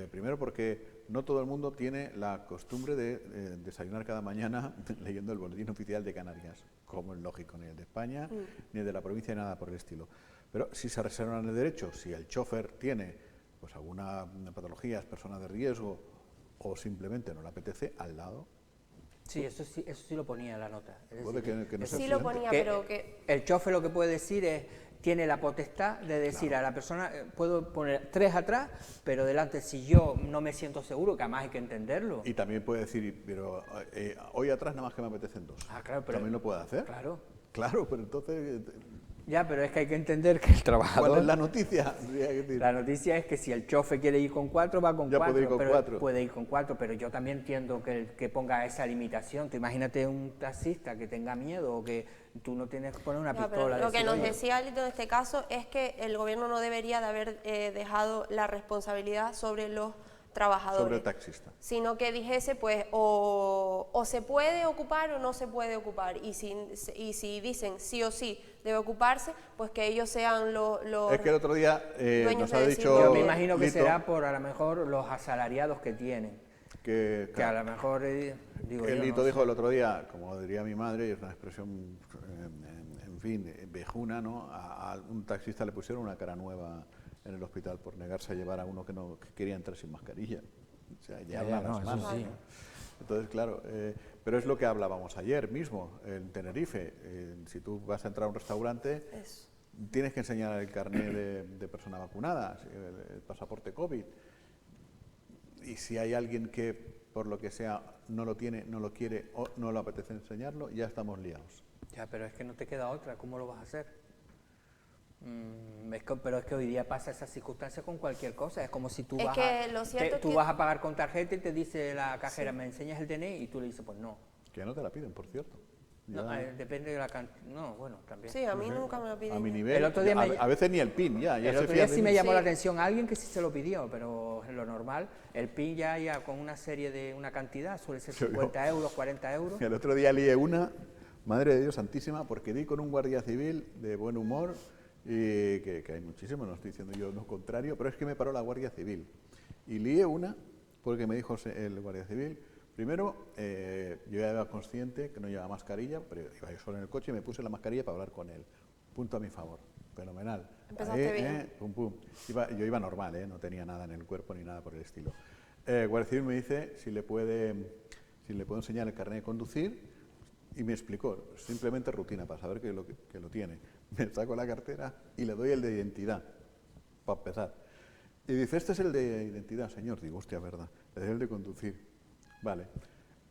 primero porque no todo el mundo tiene la costumbre de desayunar cada mañana leyendo el boletín oficial de Canarias, como es lógico, ni el de España, ni el de la provincia, ni nada por el estilo. Pero si se reservan el derecho, si el chofer tiene pues alguna patología, es persona de riesgo, o simplemente no le apetece, al lado. Sí, eso sí lo ponía en la nota. Es Puede decir, que no sea sí lo accidente. ponía, pero que... El chofer lo que puede decir es, tiene la potestad de decir a la persona, puedo poner 3 atrás, pero delante si yo no me siento seguro, que además hay que entenderlo. Y también puede decir, pero hoy atrás nada más que me apetecen 2. Ah, claro, pero... También lo puede hacer. Claro. Claro, pero entonces... Ya, pero es que hay que entender que el trabajador... ¿Cuál es la noticia? La noticia es que si el chofer quiere ir con 4, va con 4. Puede ir con 4. Puede ir con 4, pero yo también entiendo que ponga esa limitación. Tú imagínate un taxista que tenga miedo o que tú no tienes que poner una pistola. Lo que nos oye, decía Lito en este caso es que el gobierno no debería de haber dejado la responsabilidad sobre los trabajadores. Sobre el taxista. Sino que dijese, pues, o se puede ocupar o no se puede ocupar. Y si dicen sí o sí debe ocuparse, pues que ellos sean los Es que el otro día nos ha dicho... yo me imagino que Lito, será por a lo mejor los asalariados que tienen. Que a lo mejor, digo el yo, Lito no dijo sé. el otro día, como diría mi madre, y es una expresión, en fin, vejuna, ¿no? A un taxista le pusieron una cara nueva en el hospital por negarse a llevar a uno que quería entrar sin mascarilla. O sea, ya Ya, las no, eso manos, sí. ¿no? Entonces, claro, pero es lo que hablábamos ayer mismo en Tenerife. Si tú vas a entrar a un restaurante, tienes que enseñar el carnet de persona vacunada, el pasaporte COVID. Y si hay alguien que, por lo que sea, no lo tiene, no lo quiere o no le apetece enseñarlo, ya estamos liados. Ya, pero es que no te queda otra, ¿cómo lo vas a hacer? Pero es que hoy día pasa esa circunstancia con cualquier cosa, es como si tú, vas a pagar con tarjeta y te dice la cajera, ¿me enseñas el DNI? Y tú le dices, pues no. Que no te la piden, por cierto. No, depende de la cantidad. No, bueno, también. Sí, a mí nunca me lo piden. A mi nivel, El otro día a veces ni el PIN, ya el se otro día fían de sí mí. me llamó la atención a alguien que sí se lo pidió, pero en lo normal, el PIN ya con una serie de una cantidad, suele ser 50 euros, 40 euros. El otro día lié una, madre de Dios santísima, porque di con un guardia civil de buen humor, y que hay muchísimos, no estoy diciendo yo lo contrario, pero es que me paró la Guardia Civil. Y lié una porque me dijo el Guardia Civil, primero, yo ya era consciente que no llevaba mascarilla, pero iba yo solo en el coche y me puse la mascarilla para hablar con él. Punto a mi favor. Fenomenal. Empezaste bien. Pum, pum. Yo iba normal, no tenía nada en el cuerpo ni nada por el estilo. Guardia Civil me dice si le puedo enseñar el carnet de conducir, y me explicó, simplemente rutina para saber que lo tiene. Me saco la cartera y le doy el de identidad, para empezar. Y dice, este es el de identidad, señor. Digo, hostia, verdad, le doy el de conducir. Vale,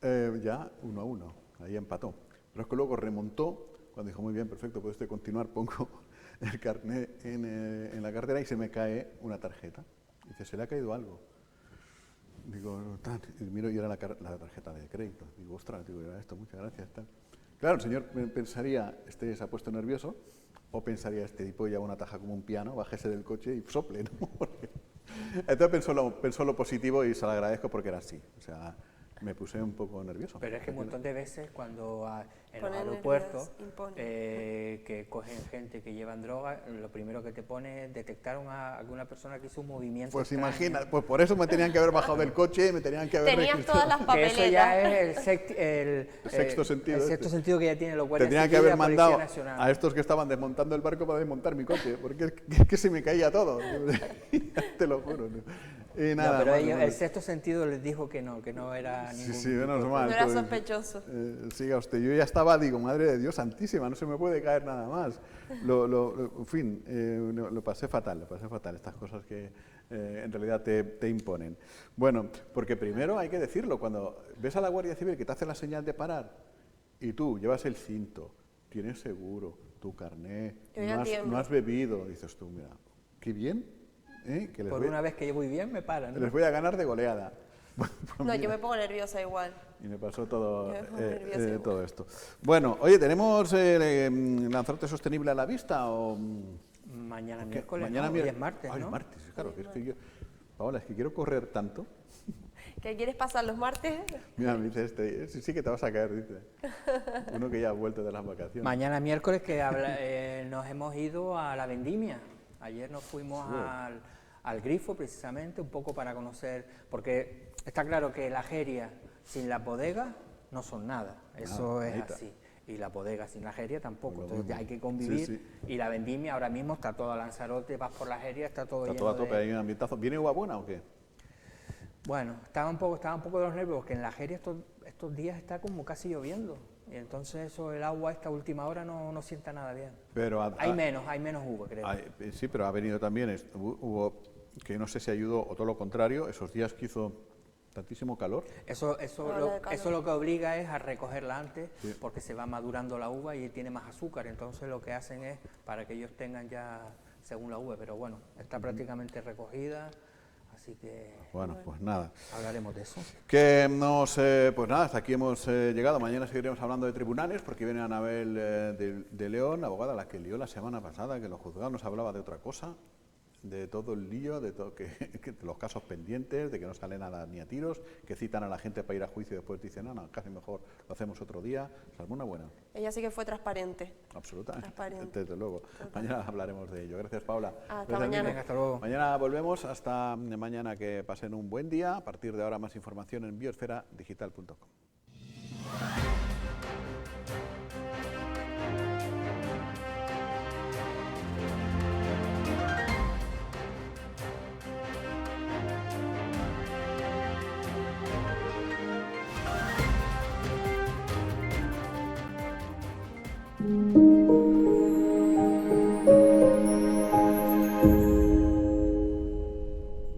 ya 1-1, ahí empató. Pero es que luego remontó, cuando dijo, muy bien, perfecto, puede usted continuar, pongo el carnet en la cartera y se me cae una tarjeta. Dice, ¿se le ha caído algo? Digo, y miro y era la tarjeta de crédito. Digo, ostras, digo, era esto, muchas gracias. Tal. Claro, el señor pensaría, se ha puesto nervioso, o pensaría, este tipo lleva una taja como un piano, bájese del coche y sople, ¿no? Entonces pensó lo positivo y se lo agradezco porque era así. O sea, Me puse un poco nervioso. Pero es que un montón de veces cuando en los Ponen aeropuertos nervios, imponen. que cogen gente que llevan droga, lo primero que te pone es detectaron a alguna persona que hizo un movimiento Pues extraño. imagina, pues por eso me tenían que haber bajado del coche y me tenían que haber Tenías registrado. todas las Que papeletas. eso ya es el sexto sentido el sexto sentido que ya tiene los guardias Tendrían que civiles y haber la Policía mandado Nacional. a estos que estaban desmontando el barco para desmontar mi coche, porque es que se me caía todo. Te lo juro. ¿no? Y nada, No, pero más, ellos, bueno. el sexto sentido les dijo que no era ningún Sí, tipo menos de- mal. No era pues, sospechoso. Siga usted, yo ya estaba, digo, madre de Dios santísima, no se me puede caer nada más. En fin, lo pasé fatal, estas cosas que en realidad te imponen. Bueno, porque primero hay que decirlo, cuando ves a la Guardia Civil que te hace la señal de parar y tú llevas el cinto, tienes seguro, tu carné, Yo ya tiemblo. no has bebido, dices tú, mira, qué bien, que Por una vez que yo voy bien me paran, ¿no? les voy a ganar de goleada. Pues No, mira. yo me pongo nerviosa igual. Y me pasó todo, Yo me pongo nerviosa igual. todo esto. Bueno, oye, ¿tenemos Lanzarote Sostenible a la vista o...? Mañana ¿Qué? miércoles, Mañana ¿no? Hoy es martes, Ay, ¿no? martes, claro, que es que yo... Paola, es que quiero correr tanto. ¿Qué quieres pasar los martes? Mira, me dice sí que te vas a caer, dice. Uno que ya ha vuelto de las vacaciones. Mañana miércoles que nos hemos ido a la vendimia. Ayer nos fuimos al Grifo precisamente, un poco para conocer, porque está claro que la Jeria sin la bodega no son nada, eso es ahí está. así. Y la bodega sin la Jeria tampoco, Lo entonces mismo. hay que convivir. Sí, Y la vendimia ahora mismo está toda Lanzarote, vas por la Jeria, está todo Está lleno todo a tope, de... hay un ambientazo. ¿Viene uva buena o qué? Bueno, estaba un poco de los nervios, porque en la Jeria estos días está como casi lloviendo. Y entonces eso, el agua a esta última hora no sienta nada bien. Pero Hay menos uva, creo. sí, pero ha venido también, hubo, que no sé si ayudó o todo lo contrario, esos días que hizo tantísimo calor. Eso Ola de calor. lo que obliga es a recogerla antes, Sí. porque se va madurando la uva y tiene más azúcar. Entonces lo que hacen es para que ellos tengan ya según la uva. Pero bueno, está prácticamente recogida, así que Bueno, pues nada. hablaremos de eso. Pues nada, hasta aquí hemos llegado. Mañana seguiremos hablando de tribunales porque viene Anabel de León, abogada, la que lió la semana pasada, que los juzgados nos hablaba de otra cosa, de todo el lío, de todo de los casos pendientes, de que no sale nada ni a tiros, que citan a la gente para ir a juicio y después dicen, no, casi mejor lo hacemos otro día. O sea, alguna buena, Ella sí que fue transparente. absolutamente, Transparente. desde luego. Mañana hablaremos de ello. Gracias, Paula. Hasta Gracias, mañana. Miguel. Venga, hasta luego. Mañana volvemos, hasta mañana, que pasen un buen día. A partir de ahora más información en biosferadigital.com.